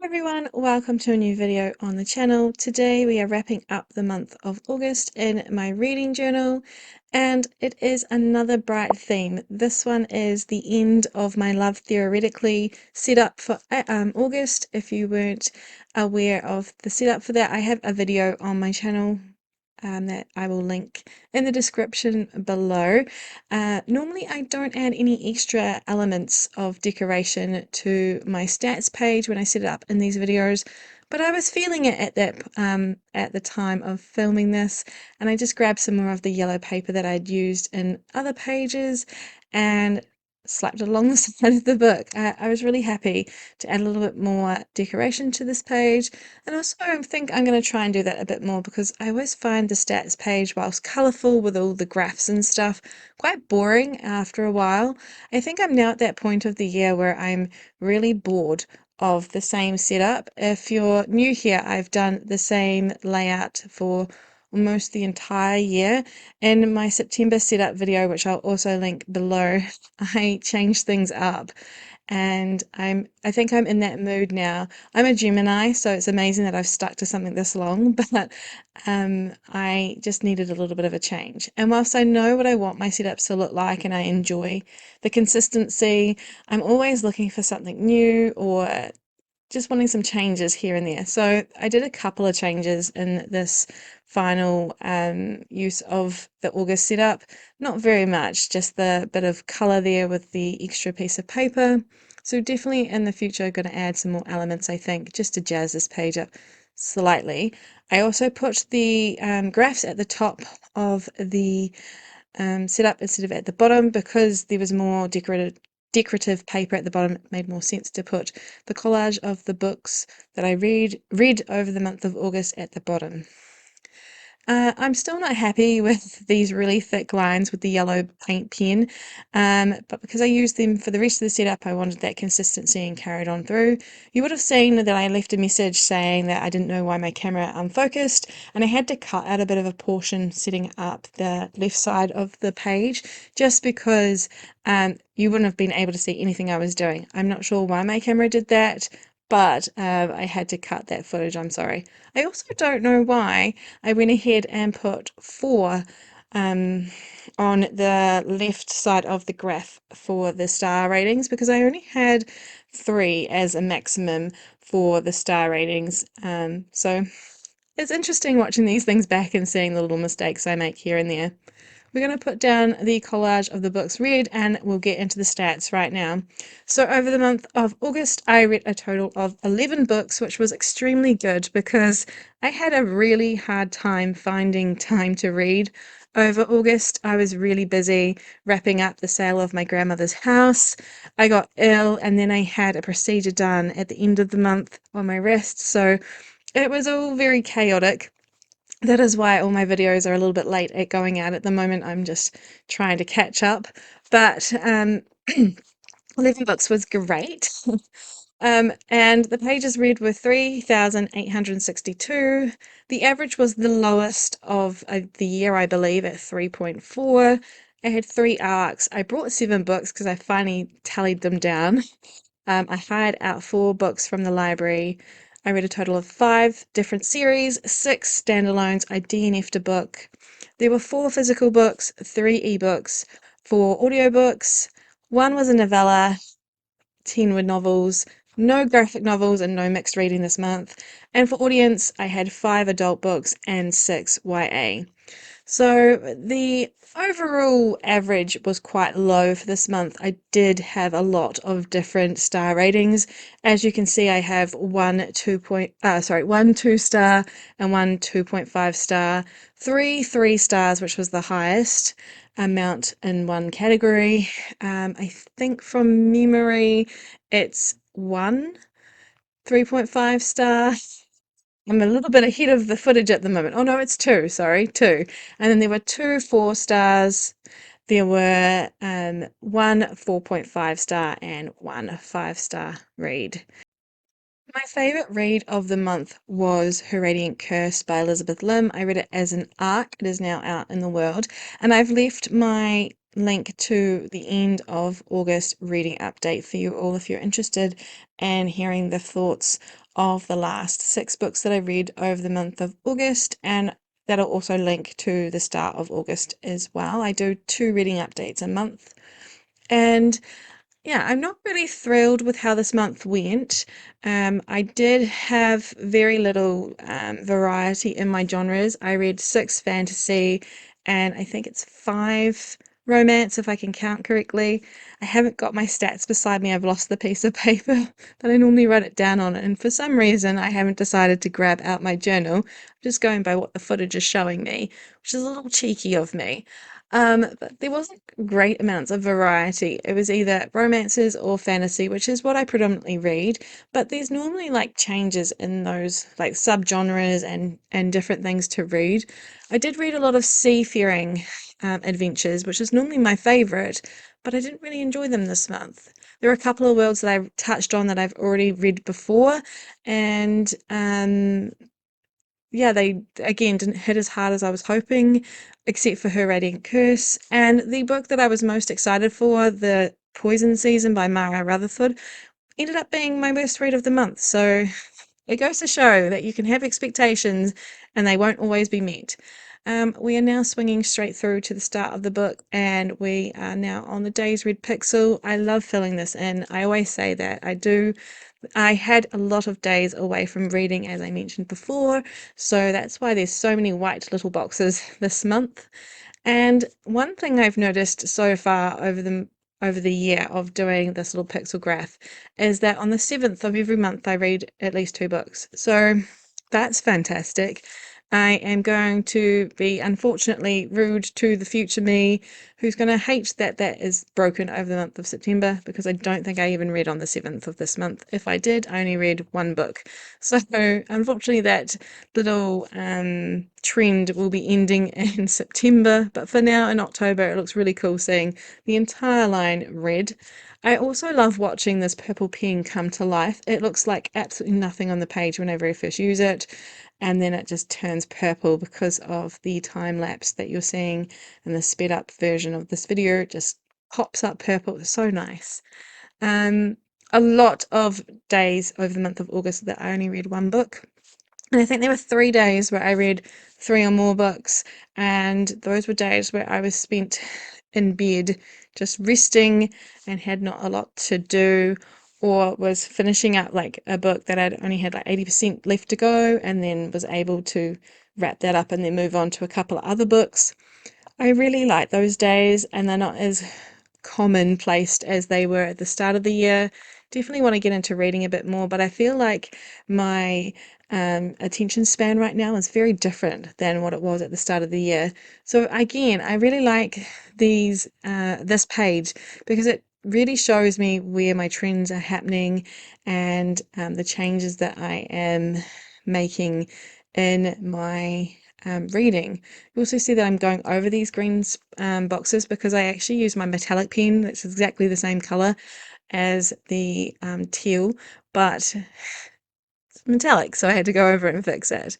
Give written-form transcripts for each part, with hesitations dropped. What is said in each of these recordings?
Everyone, welcome to a new video on the channel. Today we are wrapping up the month of August in my reading journal, and it is another bright theme. This one is the end of my Love Theoretically setup for August. If you weren't aware of the setup for that, I have a video on my channel that I will link in the description below. Normally I don't add any extra elements of decoration to my stats page when I set it up in these videos, but I was feeling it at the time of filming this, and I just grabbed some more of the yellow paper that I'd used in other pages and slapped it along the side of the book. I was really happy to add a little bit more decoration to this page, and also I think I'm going to try and do that a bit more because I always find the stats page, whilst colourful with all the graphs and stuff, quite boring after a while. I think I'm now at that point of the year where I'm really bored of the same setup. If you're new here, I've done the same layout for almost the entire year. In my September setup video, which I'll also link below, I changed things up, and I think I'm in that mood now. I'm a Gemini, so it's amazing that I've stuck to something this long, but I just needed a little bit of a change. And whilst I know what I want my setups to look like and I enjoy the consistency, I'm always looking for something new or just wanting some changes here and there. So I did a couple of changes in this final use of the August setup. Not very much, just the bit of colour there with the extra piece of paper. So definitely in the future going to add some more elements, I think, just to jazz this page up slightly. I also put the graphs at the top of the setup instead of at the bottom because there was more decorative paper at the bottom. It made more sense to put the collage of the books that I read over the month of August at the bottom. I'm still not happy with these really thick lines with the yellow paint pen, but because I used them for the rest of the setup, I wanted that consistency and carried on through. You would have seen that I left a message saying that I didn't know why my camera unfocused, and I had to cut out a bit of a portion setting up the left side of the page, just because you wouldn't have been able to see anything I was doing. I'm not sure why my camera did that, but I had to cut that footage, I'm sorry. I also don't know why I went ahead and put 4 on the left side of the graph for the star ratings, because I only had 3 as a maximum for the star ratings. So it's interesting watching these things back and seeing the little mistakes I make here and there. We're going to put down the collage of the books read, and we'll get into the stats right now. So over the month of August, I read a total of 11 books, which was extremely good because I had a really hard time finding time to read. Over August, I was really busy wrapping up the sale of my grandmother's house. I got ill, and then I had a procedure done at the end of the month on my wrist, so it was all very chaotic. That is why all my videos are a little bit late at going out at the moment. I'm just trying to catch up. But 11 books was great. And the pages read were 3,862. The average was the lowest of the year, I believe, at 3.4. I had 3 arcs. I brought 7 books because I finally tallied them down. I hired out 4 books from the library. I read a total of 5 different series, 6 standalones. I DNF'd a book. There were 4 physical books, 3 ebooks, 4 audiobooks. 1 was a novella, 10 were novels, no graphic novels and no mixed reading this month. And for audience, I had 5 adult books and 6 YA. So the overall average was quite low for this month. I did have a lot of different star ratings. As you can see, I have one 2-star and one 2.5 star, 3 3 stars, which was the highest amount in one category. I think from memory, it's 1 3.5 star. I'm a little bit ahead of the footage at the moment. Oh no, it's 2, sorry, 2. And then there were 2 4 stars. There were 1 4.5 star and 1 5-star read. My favourite read of the month was Her Radiant Curse by Elizabeth Lim. I read it as an ARC. It is now out in the world. And I've left my link to the end of August reading update for you all if you're interested in hearing the thoughts of the last 6 books that I read over the month of August, and that'll also link to the start of August as well. I do 2 reading updates a month, and yeah, I'm not really thrilled with how this month went. I did have very little variety in my genres. I read 6 fantasy and I think it's 5 romance, if I can count correctly. I haven't got my stats beside me. I've lost the piece of paper that I normally write it down on, and for some reason I haven't decided to grab out my journal. I'm just going by what the footage is showing me, which is a little cheeky of me. But there wasn't great amounts of variety. It was either romances or fantasy, which is what I predominantly read, but there's normally like changes in those like subgenres and different things to read. I did read a lot of seafaring adventures, which is normally my favorite, but I didn't really enjoy them this month. There are a couple of worlds that I've touched on that I've already read before, and yeah, they again didn't hit as hard as I was hoping, except for Her Radiant Curse. And the book that I was most excited for, The Poison Season by Mara Rutherford, ended up being my worst read of the month. So it goes to show that you can have expectations and they won't always be met. We are now swinging straight through to the start of the book, and we are now on the Day's Red Pixel. I love filling this in. I always say that. I do. I had a lot of days away from reading, as I mentioned before, so that's why there's so many white little boxes this month. And one thing I've noticed so far over the year of doing this little pixel graph is that on the 7th of every month I read at least 2 books. So that's fantastic. I am going to be unfortunately rude to the future me, who's going to hate that that is broken over the month of September, because I don't think I even read on the 7th of this month. If I did, I only read 1 book. So unfortunately that little trend will be ending in September, but for now in October it looks really cool seeing the entire line read. I also love watching this purple pen come to life. It looks like absolutely nothing on the page whenever I first use it, and then it just turns purple because of the time lapse that you're seeing in the sped up version of this video. It just pops up purple. It's so nice. Um, a lot of days over the month of August that I only read 1 book. And I think there were 3 days where I read 3 or more books, and those were days where I was spent in bed just resting and had not a lot to do, or was finishing up like a book that I'd only had like 80% left to go, and then was able to wrap that up and then move on to a couple of other books. I really like those days, and they're not as commonplaced as they were at the start of the year. Definitely want to get into reading a bit more, but I feel like my attention span right now is very different than what it was at the start of the year. So again, I really like this page because it really shows me where my trends are happening, and the changes that I am making in my reading. You also see that I'm going over these green boxes because I actually use my metallic pen that's exactly the same color as the teal, but it's metallic, so I had to go over it and fix it.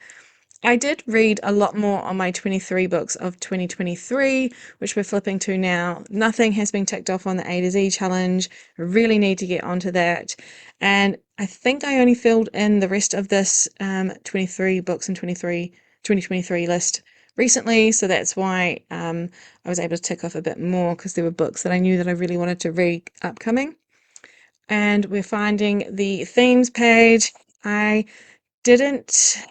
I did read a lot more on my 23 books of 2023, which we're flipping to now. Nothing has been ticked off on the A to Z challenge. I really need to get onto that. And I think I only filled in the rest of this 23 books and 2023 list recently, so that's why I was able to tick off a bit more, because there were books that I knew that I really wanted to read upcoming. And we're finding the themes page. I didn't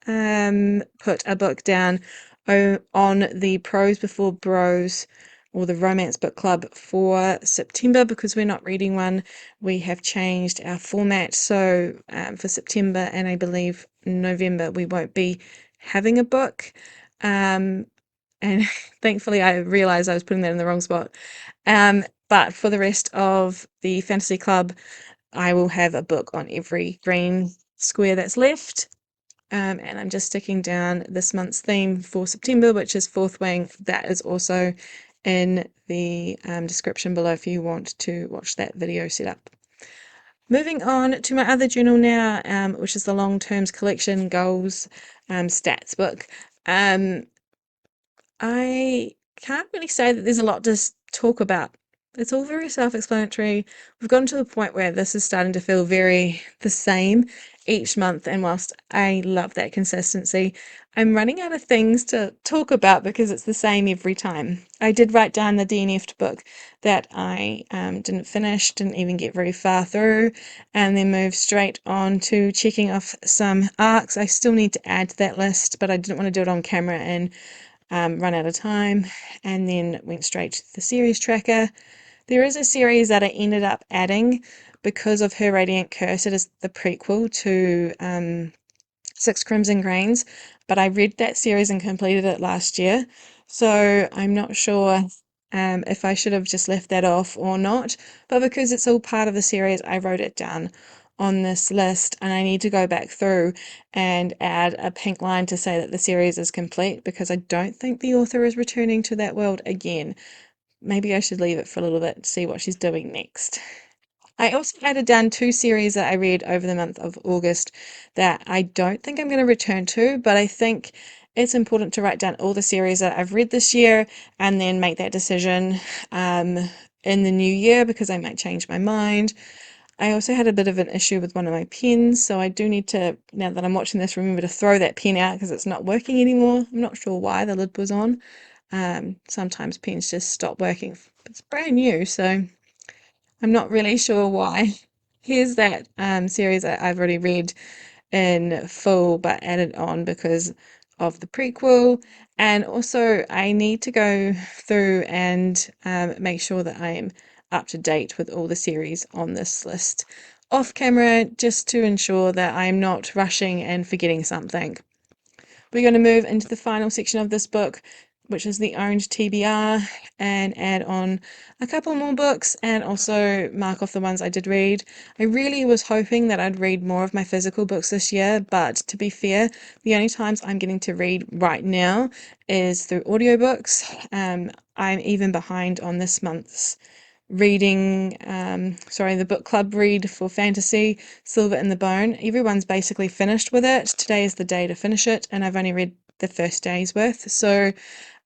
put a book down on the Pros Before Bros, or the Romance Book Club, for September because we're not reading one. We have changed our format, so for September and I believe November we won't be having a book. And thankfully I realized I was putting that in the wrong spot. But for the rest of the Fantasy Club, I will have a book on every green square that's left. And I'm just sticking down this month's theme for September, which is Fourth Wing. That is also in the description below if you want to watch that video setup. Moving on to my other journal now, which is the Long Terms Collection Goals Stats book. I can't really say that there's a lot to talk about. It's all very self-explanatory. We've gotten to the point where this is starting to feel very the same each month, and whilst I love that consistency, I'm running out of things to talk about because it's the same every time. I did write down the DNF'd book that I didn't finish, didn't even get very far through, and then moved straight on to checking off some arcs. I still need to add to that list, but I didn't want to do it on camera and run out of time, and then went straight to the series tracker. There is a series that I ended up adding because of her Radiant Curse. It is the prequel to 𝓤𝓽𝓮𝓮𝓏, but I read that series and completed it last year, so I'm not sure if I should have just left that off or not, but because it's all part of the series, I wrote it down on this list, and I need to go back through and add a pink line to say that the series is complete, because I don't think the author is returning to that world again. Maybe I should leave it for a little bit to see what she's doing next. I also added down 2 series that I read over the month of August that I don't think I'm going to return to, but I think it's important to write down all the series that I've read this year and then make that decision in the new year, because I might change my mind. I also had a bit of an issue with one of my pens, so I do need to, now that I'm watching this, remember to throw that pen out because it's not working anymore. I'm not sure why the lid was on. Sometimes pens just stop working. It's brand new, so I'm not really sure why. Here's that series that I've already read in full but added on because of the prequel. And also I need to go through and make sure that I am up to date with all the series on this list off camera, just to ensure that I'm not rushing and forgetting something. We're going to move into the final section of this book, which is the owned TBR, and add on a couple more books and also mark off the ones I did read. I really was hoping that I'd read more of my physical books this year, but to be fair, the only times I'm getting to read right now is through audiobooks. I'm even behind on this month's reading, the book club read for fantasy, Silver in the Bone. Everyone's basically finished with it. Today is the day to finish it, and I've only read the first day's worth. So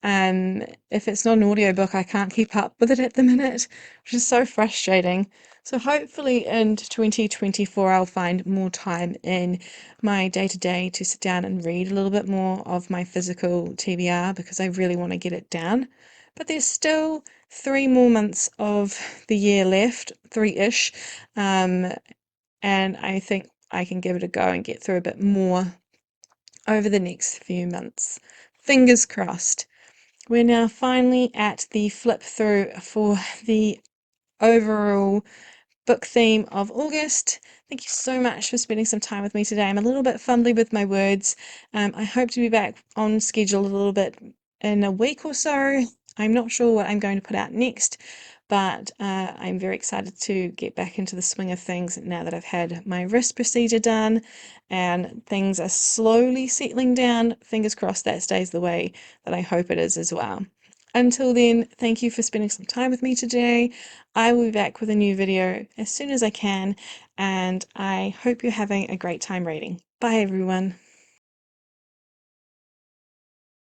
if it's not an audiobook, I can't keep up with it at the minute, which is so frustrating. So hopefully in 2024 I'll find more time in my day-to-day to sit down and read a little bit more of my physical TBR, because I really want to get it down. But there's still 3 more months of the year left, 3-ish, and I think I can give it a go and get through a bit more over the next few months. Fingers crossed. We're now finally at the flip through for the overall book theme of August. Thank you so much for spending some time with me today. I'm a little bit fumbly with my words. I hope to be back on schedule a little bit in a week or so. I'm not sure what I'm going to put out next, but I'm very excited to get back into the swing of things now that I've had my wrist procedure done and things are slowly settling down. Fingers crossed that stays the way that I hope it is as well. Until then, thank you for spending some time with me today. I will be back with a new video as soon as I can, and I hope you're having a great time reading. Bye everyone.